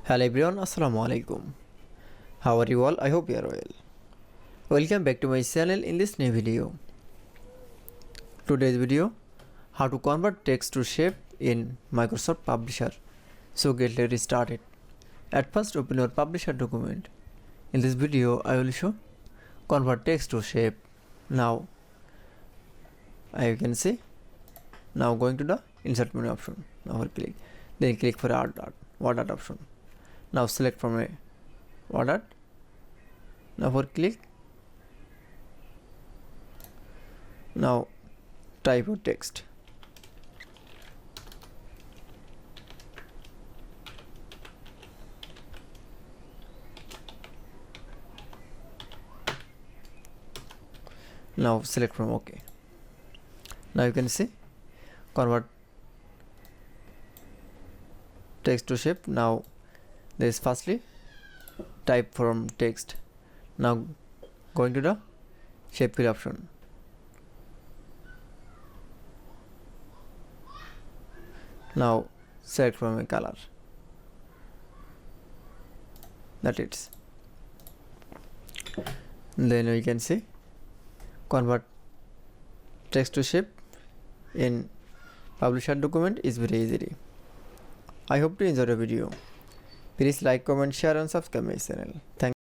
Hello everyone, Assalamu alaikum. How are you all? I hope you are well. Welcome back to my channel in this new video. Today's video, how to convert text to shape in Microsoft Publisher. So get started. At first open your Publisher document. In this video, I will show convert text to shape. Now, you can see, now going to the insert menu option. Now click. Then click for word art option. Now select from a word art. Now for click. Now type your text. Now select from OK. Now you can see convert text to shape. Now there is firstly type from text. Now going to the shape fill option. Now select from a color. That it's. Then we can see convert text to shape in Publisher document is very easy. I hope to enjoy the video. Please like, comment, share and subscribe my channel. Thank